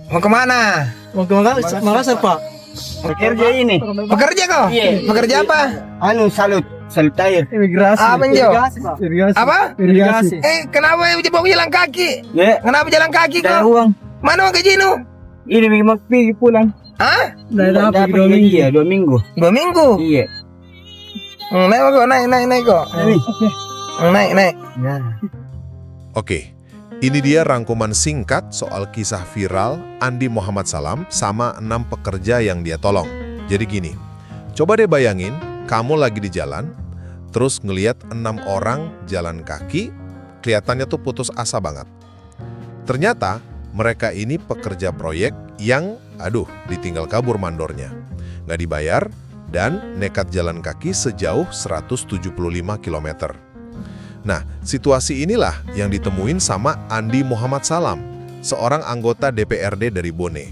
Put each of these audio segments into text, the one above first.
Mau kemana? Mau ke Makassar, Pak. Bekerja ini. Pekerja kau? Iya. Pekerja apa? Salut air. Imigrasi. Apa, Jo? Irigasi. Apa? Irigasi. Kenapa mau jalan kaki? Ya, Kenapa jalan kaki dari kau? uang. Mana uang gajimu? Ini memang pergi pulang. Hah? Dah Dapat pergi 2 minggu. Iya, 2 minggu. 2 minggu? Iya. Naik kok, naik kok. Ini. Naik. Ya. Oke, ini dia rangkuman singkat soal kisah viral Andi Muhammad Salam sama 6 pekerja yang dia tolong. Jadi gini, coba deh bayangin kamu lagi di jalan, terus ngelihat 6 orang jalan kaki, kelihatannya tuh putus asa banget. Ternyata mereka ini pekerja proyek yang, ditinggal kabur mandornya. Nggak dibayar, dan nekat jalan kaki sejauh 175 km. Nah, situasi inilah yang ditemuin sama Andi Muhammad Salam, seorang anggota DPRD dari Bone.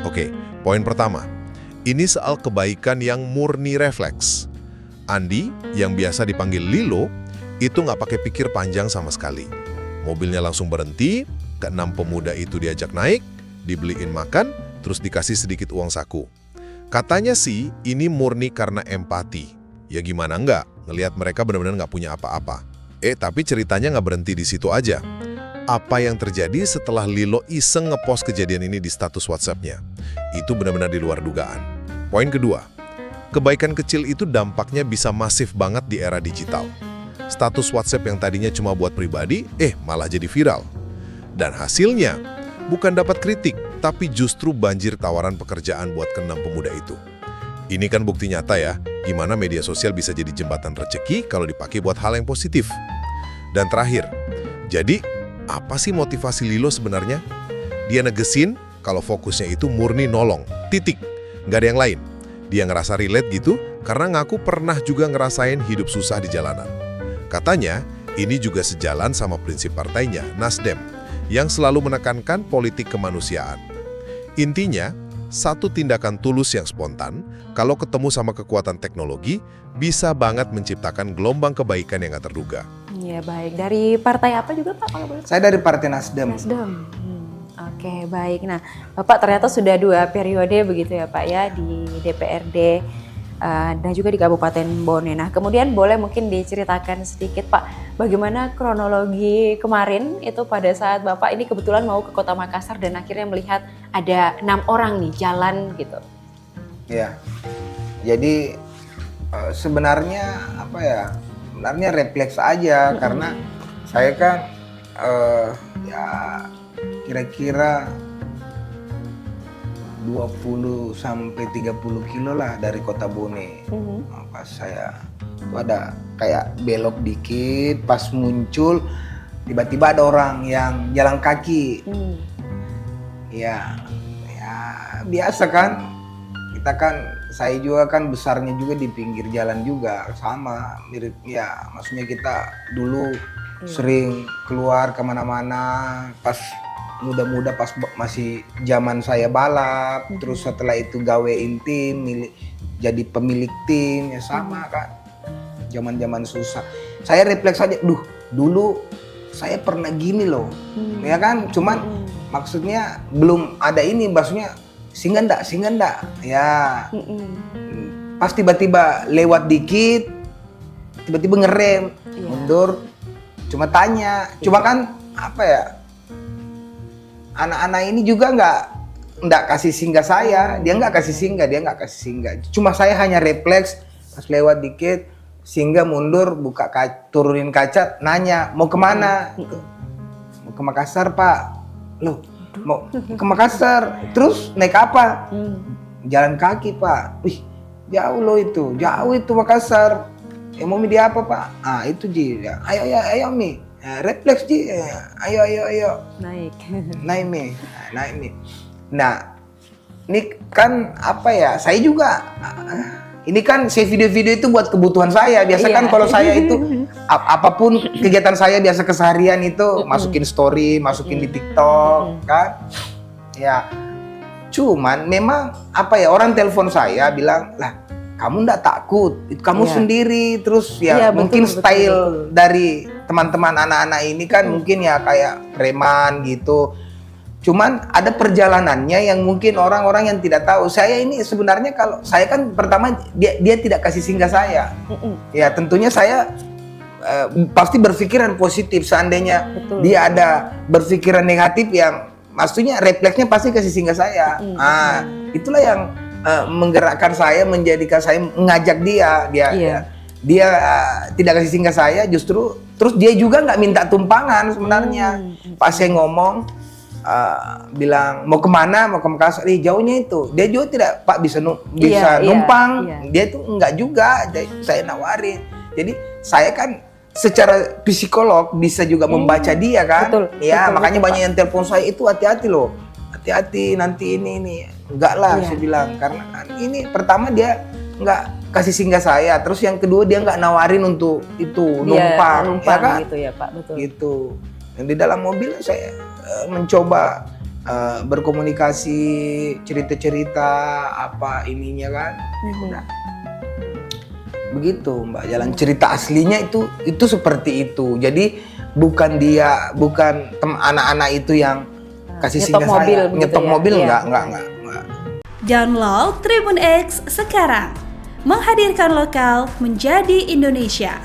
Oke, poin pertama. Ini soal kebaikan yang murni refleks. Andi, yang biasa dipanggil Lilo, itu nggak pakai pikir panjang sama sekali. Mobilnya langsung berhenti, ke-6 pemuda itu diajak naik, dibeliin makan, terus dikasih sedikit uang saku. Katanya sih, ini murni karena empati. Ya gimana nggak, ngelihat mereka benar-benar nggak punya apa-apa. Tapi ceritanya nggak berhenti di situ aja. Apa yang terjadi setelah Lilo iseng ngepost kejadian ini di status WhatsApp-nya? Itu benar-benar di luar dugaan. Poin kedua, kebaikan kecil itu dampaknya bisa masif banget di era digital. Status WhatsApp yang tadinya cuma buat pribadi, malah jadi viral. Dan hasilnya, bukan dapat kritik, tapi justru banjir tawaran pekerjaan buat ke-6 pemuda itu. Ini kan bukti nyata ya, gimana media sosial bisa jadi jembatan rezeki kalau dipakai buat hal yang positif. Dan terakhir, jadi apa sih motivasi Lilo sebenarnya? Dia negesin kalau fokusnya itu murni nolong, titik. Nggak ada yang lain. Dia ngerasa relate gitu karena ngaku pernah juga ngerasain hidup susah di jalanan. Katanya, ini juga sejalan sama prinsip partainya, Nasdem, yang selalu menekankan politik kemanusiaan. Intinya, satu tindakan tulus yang spontan, kalau ketemu sama kekuatan teknologi, bisa banget menciptakan gelombang kebaikan yang gak terduga. Iya, baik. Dari partai apa juga, Pak? Kalau boleh? Saya dari Partai Nasdem. Nasdem. Oke, baik. Nah, Bapak ternyata sudah 2 periode begitu ya, Pak ya, di DPRD dan juga di Kabupaten Bone. Nah, kemudian boleh mungkin diceritakan sedikit, Pak, bagaimana kronologi kemarin itu pada saat Bapak ini kebetulan mau ke Kota Makassar dan akhirnya melihat ada 6 orang nih jalan gitu. Ya. Jadi sebenarnya sebenarnya refleks aja karena saya kan kira-kira 20 sampai 30 kilo lah dari Kota Bone. Pas saya itu ada kayak belok dikit, pas muncul tiba-tiba ada orang yang jalan kaki. Ya biasa kan. Kita kan, saya juga kan besarnya juga di pinggir jalan juga, sama mirip ya. Maksudnya kita dulu sering keluar kemana-mana pas muda-muda, pas masih zaman saya balap, terus setelah itu gawe intim, jadi pemilik tim, ya sama kan. Zaman-zaman susah. Saya refleks aja, dulu saya pernah gini loh, ya kan. Cuman maksudnya belum ada ini, maksudnya singa ndak, ya. Pas tiba-tiba lewat dikit, tiba-tiba ngerem, mundur, cuma tanya, cuma kan apa ya? Anak-anak ini juga nggak kasih singgah saya, dia nggak kasih singgah. Cuma saya hanya refleks pas lewat dikit, singgah mundur, turunin kaca, nanya mau kemana? Mau ke Makassar, Pak. Loh, mau ke Makassar, terus naik apa? Jalan kaki, Pak. Wih, jauh itu Makassar. Mau dia apa, Pak? Itu Ji. Ayo Mi. Refleks Ji, ayo. Naik Mi. Nah, ini kan apa ya? Saya juga, ini kan saya video-video itu buat kebutuhan saya. Biasa kan kalau saya itu apapun kegiatan saya biasa keseharian itu masukin story, masukin di TikTok, kan? Ya, cuman memang apa ya? Orang telepon saya bilang lah. Kamu ndak takut, kamu sendiri, terus ya mungkin betul, style dari teman-teman anak-anak ini kan mungkin ya kayak preman gitu. Cuman ada perjalanannya yang mungkin orang-orang yang tidak tahu. Saya ini sebenarnya kalau saya kan pertama dia tidak kasih singgah saya. Ya tentunya saya pasti berpikiran positif. Seandainya Betul. dia ada berpikiran negatif yang maksudnya refleksnya pasti kasih singgah saya. Itulah yang menggerakkan saya, menjadikan saya mengajak dia. Dia tidak kasih singgah saya, justru terus dia juga nggak minta tumpangan sebenarnya. Pas saya ngomong bilang mau kemana, mau ke Makassar, jauhnya itu. Dia juga tidak, Pak bisa numpang. Dia itu enggak juga, saya nawarin. Jadi saya kan secara psikolog bisa juga membaca dia kan. Betul, ya betul, makanya betul, banyak yang telepon saya itu hati-hati loh. Hati-hati nanti ini. Enggak lah saya bilang, karena kan ini pertama dia enggak kasih singgah saya, terus yang kedua dia enggak nawarin untuk itu numpang ya kan? Gitu ya Pak, betul. Gitu. Yang di dalam mobil saya mencoba berkomunikasi, cerita-cerita apa ininya kan. Udah. Begitu Mbak, jalan cerita aslinya itu seperti itu. Jadi bukan anak-anak itu yang kasih singgah saya, nyetok mobil enggak. Download Tribun X sekarang. Menghadirkan lokal menjadi Indonesia.